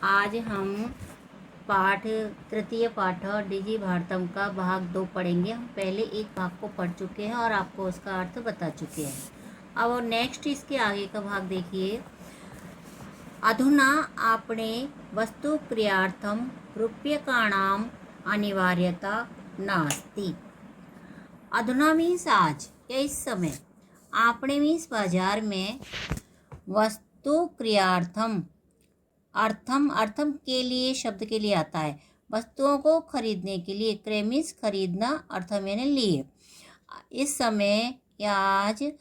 आज हम पाठ तृतीय पाठ डिजी भारतम का भाग 2 पढ़ेंगे। हम पहले एक भाग को पढ़ चुके हैं और आपको उसका अर्थ बता चुके हैं। अब और नेक्स्ट इसके आगे का भाग देखिए। अधुना आपणे वस्तु क्रियार्थम रूप्यकाणाम अनिवार्यता नास्ति। अधुना मीन्स आज या इस समय, आपणे मीन्स बाजार में, वस्तु क्रियार्थम अर्थम के लिए शब्द के लिए आता है। वस्तुओं को खरीदने के लिए, क्रय मीन्स खरीदना, अर्थम यानी लिए। इस समय या आज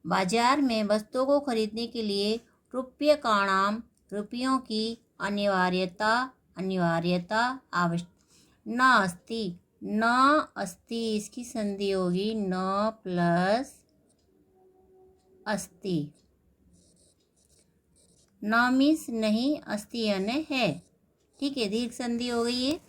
बाजार में वस्तुओं को खरीदने के लिए रूप्यकाणाम रुपयों की अनिवार्यता आवश्यक न अस्ति इसकी संधि होगी न प्लस अस्ति। न मीन्स नहीं, अस्ति यानी है, ठीक है, दीर्घ संधि हो गई है।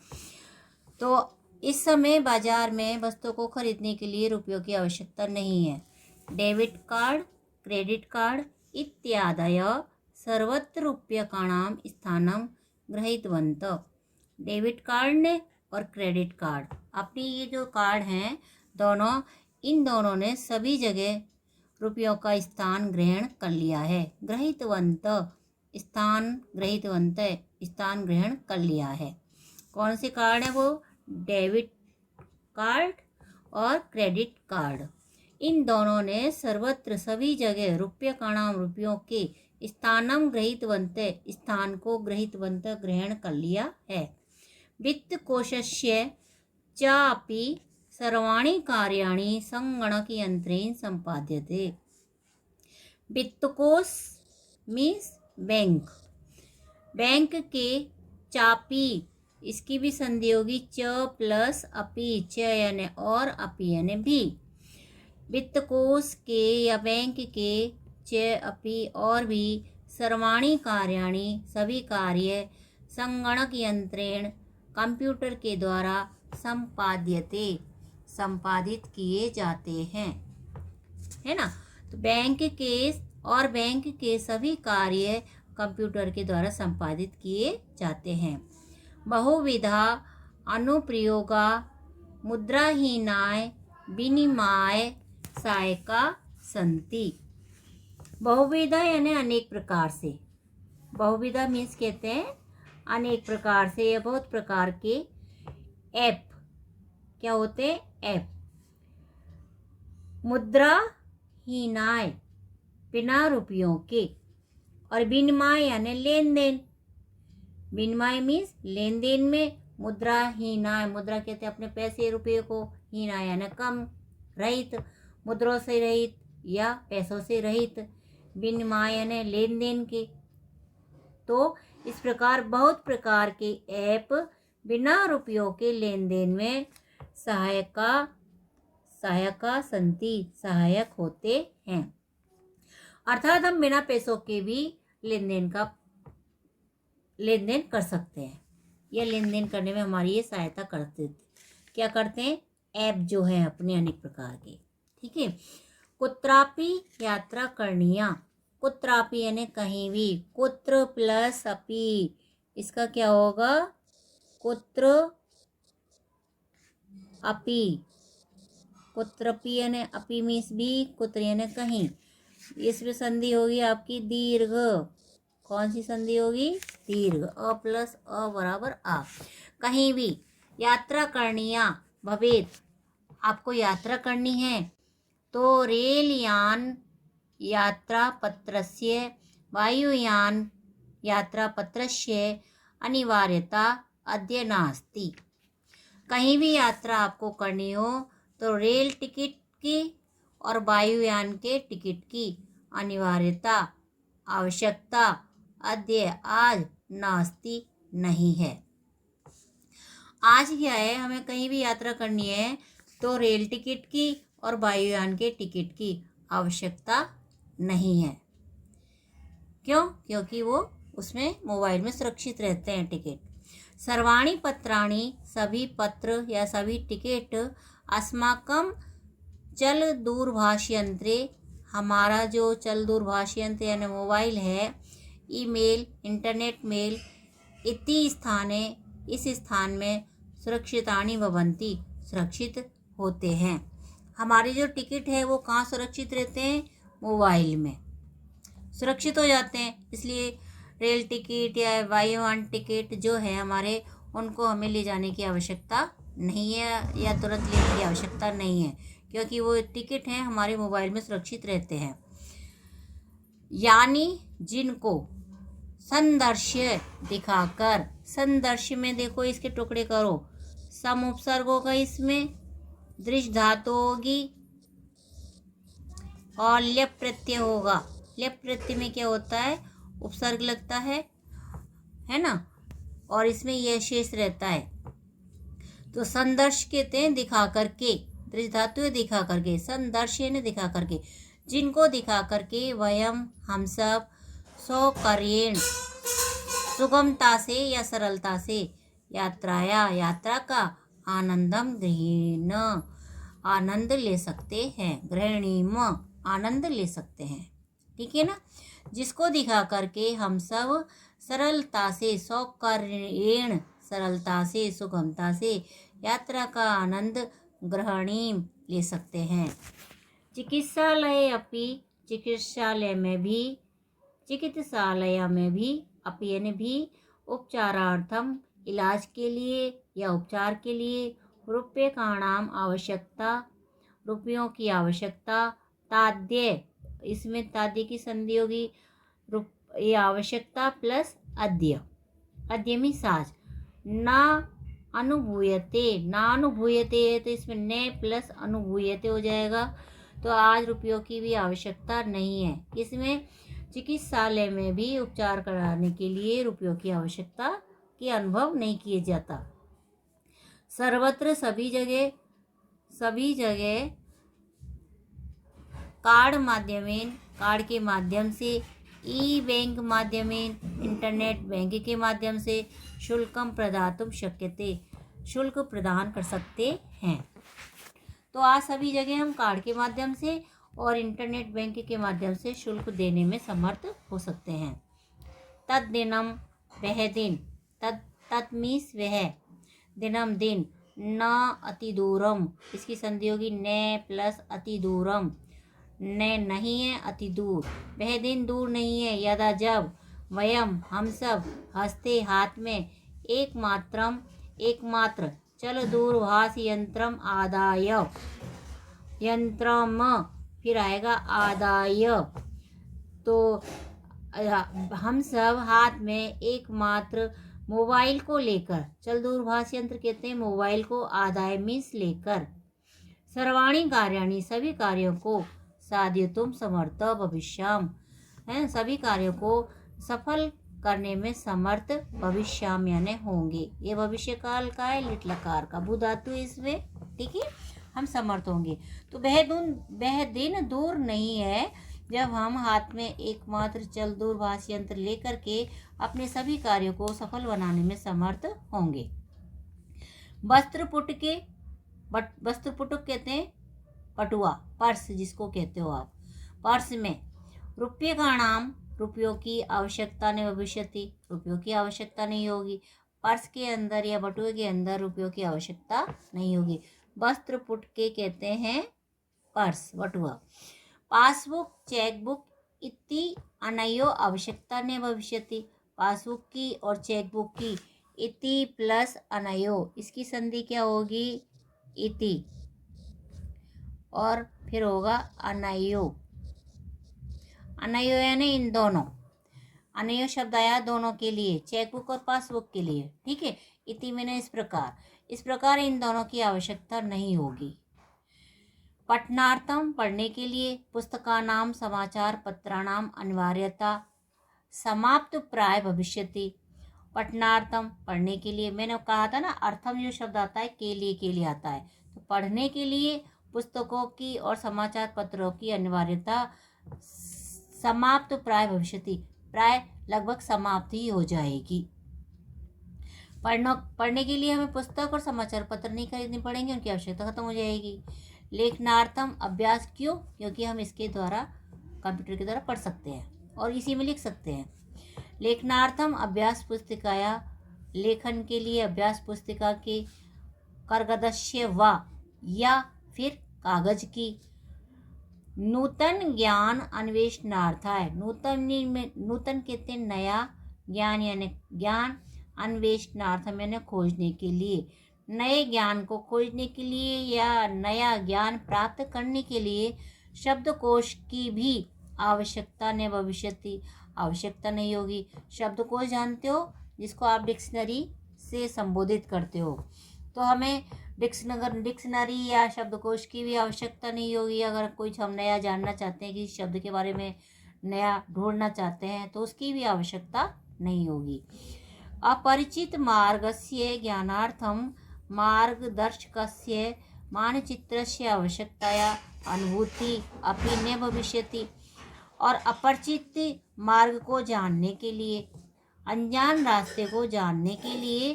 तो इस समय बाजार में वस्तुओं को खरीदने के लिए रुपयों की आवश्यकता नहीं है। डेबिट कार्ड, क्रेडिट कार्ड इत्यादय सर्वत्र रूप्यकाणाम स्थानम गृहीतवन्तः। डेबिट कार्ड और क्रेडिट कार्ड, अपनी ये जो कार्ड हैं दोनों, इन दोनों ने सभी जगह रुपयों का स्थान ग्रहण कर लिया है। गृहीतवन्तः स्थान ग्रहण कर लिया है। कौन से कार्ड है वो? डेबिट कार्ड और क्रेडिट कार्ड। इन दोनों ने सर्वत्र सभी जगह रूप्यकाणाम रुपयों के स्थानम गृहीतवन्तः स्थान को गृहीतवन्तः ग्रहण कर लिया है। वित्तकोशस्य चापि सर्वाणि कार्याणि संगणकयंत्रेण संपाद्यते। वित्तकोश मीन्स बैंक, बैंक के चापी, इसकी भी संधि होगी च प्लस अपि, च यानी और, अपि यानी भी। वित्तकोश के या बैंक के च अपि और भी, सर्वाणि कार्याणि सभी कार्य, संगणक यंत्रेण कंप्यूटर के द्वारा संपाद्यते संपादित किए जाते हैं, है ना। तो बैंक के सभी कार्य कंप्यूटर के द्वारा संपादित किए जाते हैं। बहुविधा अनुप्रयोगा मुद्राहीनाय विनिमय सहायका संति। बहुविधा यानी अनेक प्रकार से। बहुविधा मीन्स कहते हैं अनेक प्रकार से या बहुत प्रकार के ऐप। क्या होते हैं? ऐप। मुद्राहीनाय बिना रुपयों के, और विनिमय यानी लेन देन। विनिमय मीन्स लेन देन में, मुद्राहीनाय, मुद्रा कहते हैं अपने पैसे रुपये को, हीना यानी कम, रहित, मुद्रों से रहित या पैसों से रहित, विनिमय यानी लेन देन के। तो इस प्रकार बहुत प्रकार के ऐप बिना रुपयों के लेन देन में सहायका संति सहायक होते हैं। अर्थात हम बिना पैसों के भी लेन देन कर सकते हैं। यह लेन देन करने में हमारी ये सहायता करते थे। क्या करते हैं? ऐप जो है अपने अनेक प्रकार के, ठीक है। कुत्रापि यात्रा करनिया, कुत्रापि यानी कहीं भी, कुत्र प्लस अपि, इसका क्या होगा? कुत्र अपि। कुत्रपि यानी अपि मीन्स भी, कुत्र यानी कहीं। इसमें संधि होगी आपकी दीर्घ। कौन सी संधि होगी? दीर्घ। अ प्लस अ बराबर आ। कहीं भी यात्रा करनिया भवेत, आपको यात्रा करनी है तो रेलयान यात्रा पत्रस्य वायुयान यात्रा पत्रस्य अनिवार्यता अद्य नास्ति। कहीं भी यात्रा आपको करनी हो तो रेल टिकट की और वायुयान के टिकट की अनिवार्यता, आवश्यकता अद्य आज नास्ति नहीं है। आज क्या है? हमें कहीं भी यात्रा करनी है तो रेल टिकट की और वायुयान के टिकट की आवश्यकता नहीं है। क्यों? क्योंकि वो उसमें मोबाइल में सुरक्षित रहते हैं टिकट। सर्वाणि पत्राणि सभी पत्र या सभी टिकट, अस्माकं चल दूरभाष यंत्रे, हमारा जो चल दूरभाष यंत्र यानी मोबाइल है, ईमेल, इंटरनेट मेल इति स्थाने, इस स्थान में सुरक्षितानि भवन्ति, सुरक्षित होते हैं। हमारे जो टिकट है वो कहाँ सुरक्षित रहते हैं? मोबाइल में सुरक्षित हो जाते हैं। इसलिए रेल टिकट या वायुयान टिकट जो है हमारे, उनको हमें ले जाने की आवश्यकता नहीं है या तुरंत लेने की आवश्यकता नहीं है, क्योंकि वो टिकट हैं हमारे मोबाइल में सुरक्षित रहते हैं। यानी जिनको संदर्श्य दिखाकर, संदर्श्य में देखो इसके टुकड़े करो, सम उपसर्ग होगा, इसमें दृश्य धातु होगी और ल्यप प्रत्यय होगा। ल्यप प्रत्यय में क्या होता है? उपसर्ग लगता है ना, और इसमें यह शेष रहता है। तो संदर्श कहते हैं दिखा करके, दृश्य धातु दिखा करके, संदर्श ने दिखा करके, जिनको दिखा करके वयम हम सब सौकर्येण सुगमता से या सरलता से यात्रा का आनंदम गृहीण, आनंद ले सकते हैं, गृहणीम आनंद ले सकते हैं। ठीक है ना। जिसको दिखा करके हम सब सरलता से, सौकर्येण सरलता से, सुगमता से यात्रा का आनंद ग्रहणीम ले सकते हैं। चिकित्सालय अपि, चिकित्सालय में भी, चिकित्सालय में भी, अपि यानी भी, उपचारार्थम इलाज के लिए या उपचार के लिए, रूप्यकाणाम आवश्यकता, रुपयों की आवश्यकता, ताद्य, इसमें ताद्य की संधि होगी, ये आवश्यकता प्लस अद्य, अद्य में साज, ना अनुभूयते, ना अनुभूयते है तो इसमें ने प्लस अनुभूयते हो जाएगा। तो आज रुपयों की भी आवश्यकता नहीं है। इसमें चिकित्सालय में भी उपचार कराने के लिए रुपयों की आवश्यकता की अनुभव नहीं किया जाता। सर्वत्र सभी जगह, सभी जगह कार्ड माध्यमेन, कार्ड के माध्यम से, ई बैंक माध्यमेन, इंटरनेट बैंक के माध्यम से, शुल्कम प्रदातुम शक्यते, शुल्क प्रदान कर सकते हैं। तो आज सभी जगह हम कार्ड के माध्यम से और इंटरनेट बैंक के माध्यम से शुल्क देने में समर्थ हो सकते हैं। तद दिनम, वह दिन, तद मीन्स वह, दिनम दिन, न अति दूरम, इसकी संधि होगी ने प्लस अति दूरम, ने नहीं है अति दूर, वह दिन दूर नहीं है, यदा जब, वयम हम सब, हस्ते हाथ में, एकमात्र चल दूरभाष यंत्रम आदाय, यंत्रम फिर आएगा आदाय, तो हम सब हाथ में एकमात्र मोबाइल को लेकर, चल दूरभाष यंत्र कहते हैं मोबाइल को, आदाय मीन्स लेकर, सर्वाणी कार्याणी सभी कार्यों को, साध्यतुम समर्थ भविष्याम है, सभी कार्यों को सफल करने में समर्थ भविष्याम यानी होंगे। ये भविष्य काल का है, लिट लकार का भू धातु इसमें। ठीक है, हम समर्थ होंगे। तो वह दिन दूर नहीं है जब हम हाथ में एकमात्र चल दूरभाष यंत्र लेकर के अपने सभी कार्यों को सफल बनाने में समर्थ होंगे। वस्त्रपुट कहते हैं पटुआ, पर्स जिसको कहते हो आप, पर्स में रुपये का नाम, रुपयों की आवश्यकता नहीं, भविष्यति रुपयों की आवश्यकता नहीं होगी, पर्स के अंदर या बटुए के अंदर रुपयों की आवश्यकता नहीं होगी। वस्त्रपुट के कहते हैं पर्स, बटुआ। पासबुक, चेकबुक इति अनयो आवश्यकता नहीं भविष्यति, पासबुक की और चेकबुक की, इति प्लस अनयो, इसकी संधि क्या होगी? इति, और फिर होगा अनयो, अनयो यानी इन दोनों, अनयो शब्द आया दोनों के लिए, चेकबुक और पासबुक के लिए। ठीक है, इति मैंने इस प्रकार इन दोनों की आवश्यकता नहीं होगी। पठनार्थम पढ़ने के लिए, पुस्तकानाम समाचार पत्राणाम अनिवार्यता समाप्त प्राय भविष्यति। पठनार्थम पढ़ने के लिए, मैंने कहा था ना अर्थम जो शब्द आता है के लिए आता है, तो पढ़ने के लिए पुस्तकों की और समाचार पत्रों की अनिवार्यता समाप्त प्राय भविष्यति, प्राय लगभग समाप्त ही हो जाएगी। पढ़ने के लिए हमें पुस्तक और समाचार पत्र नहीं खरीदने पड़ेंगे, उनकी आवश्यकता खत्म हो जाएगी। लेखनार्थम अभ्यास, क्यों? क्योंकि हम इसके द्वारा कंप्यूटर के द्वारा पढ़ सकते हैं और इसी में लिख सकते हैं। लेखनार्थम अभ्यास पुस्तिकाया, लेखन के लिए अभ्यास पुस्तिका के करगदस्य व या फिर कागज की। नूतन ज्ञान अन्वेषणार्थाय, नूतन कहते हैं नया, ज्ञान यानी ज्ञान, अन्वेषणार्थम यानी खोजने के लिए, नए ज्ञान को खोजने के लिए या नया ज्ञान प्राप्त करने के लिए शब्दकोश की भी आवश्यकता न भविष्यति, आवश्यकता नहीं होगी। शब्दकोश जानते हो, जिसको आप डिक्शनरी से संबोधित करते हो, तो हमें डिक्शनरी या शब्दकोश की भी आवश्यकता नहीं होगी। अगर कुछ हम नया जानना चाहते हैं, किसी शब्द के बारे में नया ढूंढना चाहते हैं, तो उसकी भी आवश्यकता नहीं होगी। अपरिचित मार्गस्य ज्ञानार्थम मार्गदर्शकस्य मानचित्रस्य आवश्यकताया अनुभूति अपि न भविष्यति। और अपरिचित मार्ग को जानने के लिए, अनजान रास्ते को जानने के लिए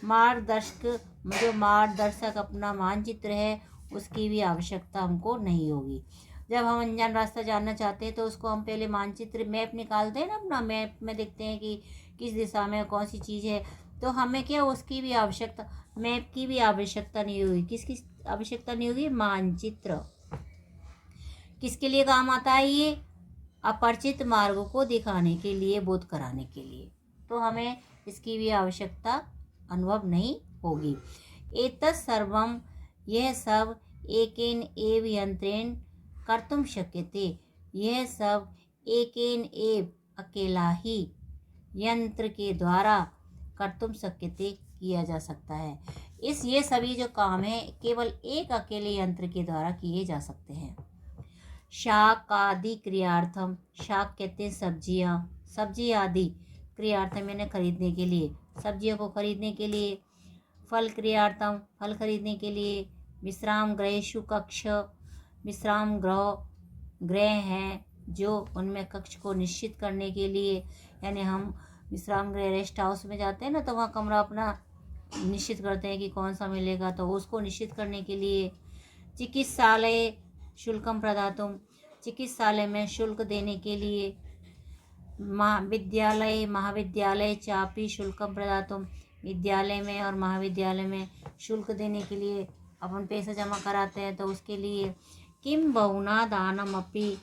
जो मार्गदर्शक अपना मानचित्र है, उसकी भी आवश्यकता हमको नहीं होगी। जब हम अनजान रास्ता जानना चाहते हैं तो उसको हम पहले मानचित्र, मैप निकालते हैं ना, अपना मैप में देखते हैं कि किस दिशा में कौन सी चीज़ है, तो हमें क्या उसकी भी आवश्यकता, मैप की भी आवश्यकता नहीं होगी। किसकी आवश्यकता नहीं होगी? मानचित्र। किसके लिए काम आता है ये? अपरिचित मार्गों को दिखाने के लिए, बोध कराने के लिए, तो हमें इसकी भी आवश्यकता अनुभव नहीं होगी। एतत् सर्वम, यह सब एकेन एव यंत्रेण कर्तुम शक्यते, यह सब एकेन एव अकेला ही यंत्र के द्वारा कर्तुम शक्यते किया जा सकता है। ये सभी जो काम है केवल एक अकेले यंत्र के द्वारा किए जा सकते हैं। शाक आदि क्रियार्थम, शाक कहते हैं सब्जियां, सब्जी आदि क्रियार्थम यानी खरीदने के लिए, सब्जियों को खरीदने के लिए। फल क्रियार्थम, फल खरीदने के लिए। विश्राम गृहेषु कक्ष, विश्राम गृह हैं जो उनमें कक्ष को निश्चित करने के लिए, यानी हम विश्राम गृह रेस्ट हाउस में जाते हैं ना, तो वहाँ कमरा अपना निश्चित करते हैं कि कौन सा मिलेगा, तो उसको निश्चित करने के लिए। चिकित्सालय शुल्कम प्रदातुम, चिकित्सालय में शुल्क देने के लिए। महाविद्यालय चापी शुल्कम प्रदातुम, विद्यालय में और महाविद्यालय में शुल्क देने के लिए अपन पैसा जमा कराते हैं, तो उसके लिए। किम बहुना दानम अपि,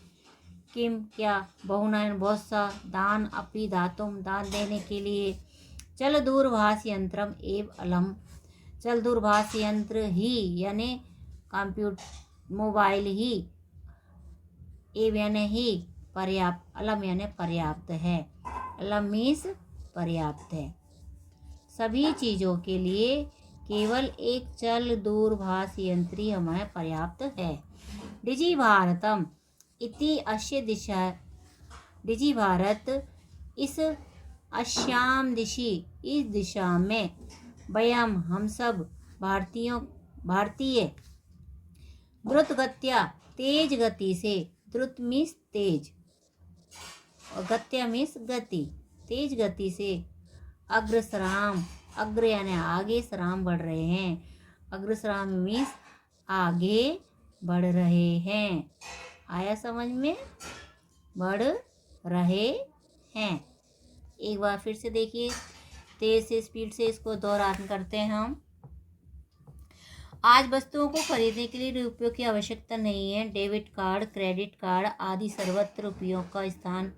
किम क्या, बहुना बहुत सा, दान अपि दातुम, दान देने के लिए। चल दूरभाष यंत्रम एव अलम, चल दूरभाष यंत्र ही यानी कंप्यूटर मोबाइल ही, एव यानी ही, पर्याप्त, अलम यानी पर्याप्त है, अलम मीन्स पर्याप्त है। सभी चीज़ों के लिए केवल एक चल दूरभाष यंत्र ही हमें पर्याप्त है। डिजी भारतम इति अस्य दिशा, डिजी भारत इस अश्याम दिशि, इस दिशा में, वयम हम सब भारतीय द्रुत गत्या, तेज गति से, द्रुत मीन्स तेज और गत्या मीन्स गति, तेज गति से, अग्रसराम, अग्र यानी आगे, सराम बढ़ रहे हैं, अग्रसराम मीन्स आगे बढ़ रहे हैं। आया समझ में? बढ़ रहे हैं। एक बार फिर से देखिए, तेज से, स्पीड से इसको दोहरान करते हैं हम। आज वस्तुओं को खरीदने के लिए रुपयों की आवश्यकता नहीं है। डेबिट कार्ड, क्रेडिट कार्ड आदि सर्वत्र रुपयों का स्थान,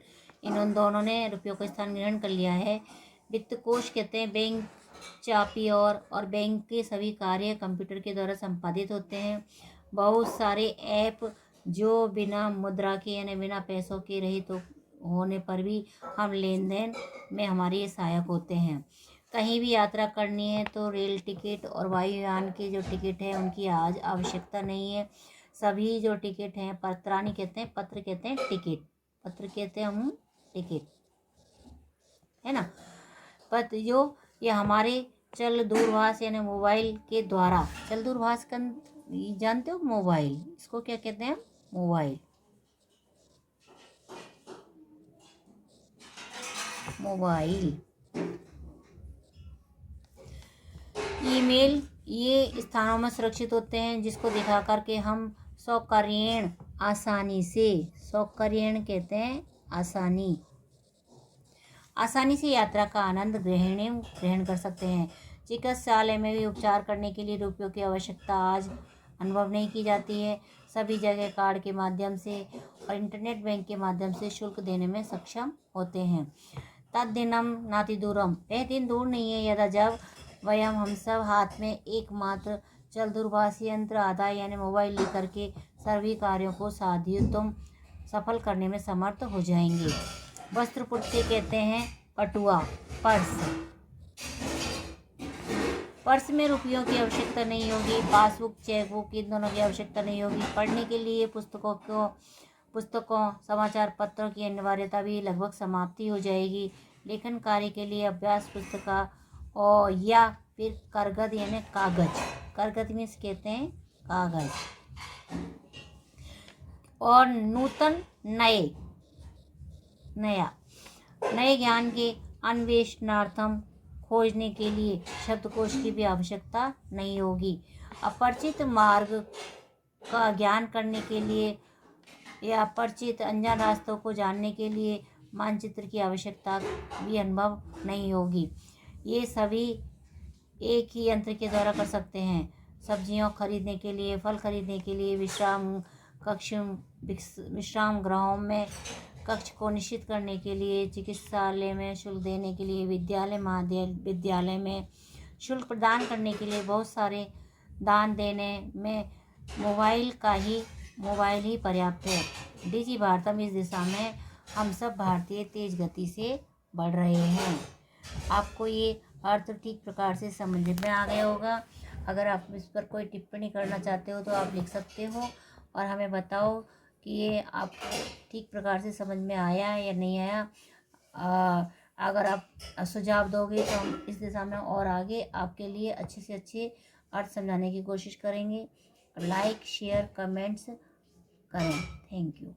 इन दोनों ने रुपयों का स्थान ग्रहण कर लिया है। वित्त कोष कहते हैं बैंक चापी और बैंक के सभी कार्य कंप्यूटर के द्वारा संपादित होते हैं। बहुत सारे ऐप जो बिना मुद्रा के यानी बिना पैसों के रहित तो होने पर भी हम लेन देन में हमारे सहायक होते हैं। कहीं भी यात्रा करनी है तो रेल टिकट और वायुयान के जो टिकट है उनकी आज आवश्यकता नहीं है। सभी जो टिकट हैं, पत्रानी कहते हैं, पत्र कहते हैं टिकट, पत्र कहते हैं हम टिकट, है ना। पत्र जो ये हमारे चल दूरभाष यानी मोबाइल के द्वारा, चल दूरभाष का जानते हो, मोबाइल, इसको क्या कहते हैं? Mobile, mobile. ईमेल ये स्थानों में सुरक्षित होते हैं जिसको दिखा करके हम सौकर्यण आसानी से, सौकर्यण कहते हैं आसानी, आसानी से यात्रा का आनंद ग्रहण कर सकते हैं। चिकित्सालय में भी उपचार करने के लिए रुपयों की आवश्यकता आज अनुभव नहीं की जाती है। सभी जगह कार्ड के माध्यम से और इंटरनेट बैंक के माध्यम से शुल्क देने में सक्षम होते हैं। तद्दिनम नातिदूरम, वह दिन दूर नहीं है यदा जब वयम हम सब हाथ में एकमात्र चल दूरभाष यंत्र आधार यानी मोबाइल लेकर के सभी कार्यों को साध्यतम सफल करने में समर्थ हो जाएंगे। वस्त्र पुट्टे कहते हैं पटुआ, पर्स में रुपयों की आवश्यकता नहीं होगी। पासबुक, चेकबुक इन दोनों की आवश्यकता नहीं होगी। पढ़ने के लिए पुस्तकों समाचार पत्रों की अनिवार्यता भी लगभग समाप्ति हो जाएगी। लेखन कार्य के लिए अभ्यास पुस्तिका और या फिर कागज यानी कागज, कागज में कहते हैं कागज। और नूतन नए ज्ञान के अन्वेषणार्थम खोजने के लिए शब्दकोश की भी आवश्यकता नहीं होगी। अपरिचित मार्ग का ज्ञान करने के लिए या परिचित अनजान रास्तों को जानने के लिए मानचित्र की आवश्यकता भी अनुभव नहीं होगी। ये सभी एक ही यंत्र के द्वारा कर सकते हैं। सब्जियों खरीदने के लिए, फल खरीदने के लिए, विश्राम गृहों में कक्ष को निश्चित करने के लिए, चिकित्सालय में शुल्क देने के लिए, विद्यालय में शुल्क प्रदान करने के लिए, बहुत सारे दान देने में मोबाइल ही पर्याप्त है। डिजी भारतम, इस दिशा में हम सब भारतीय तेज गति से बढ़ रहे हैं। आपको ये अर्थ ठीक प्रकार से समझ में आ गया होगा। अगर आप इस पर कोई टिप्पणी करना चाहते हो तो आप लिख सकते हो और हमें बताओ कि ये आपको ठीक प्रकार से समझ में आया है या नहीं आया। अगर आप सुझाव दोगे तो हम इस दिशा में और आगे आपके लिए अच्छे से अच्छे अर्थ समझाने की कोशिश करेंगे। लाइक, शेयर, कमेंट्स करें। Thank you.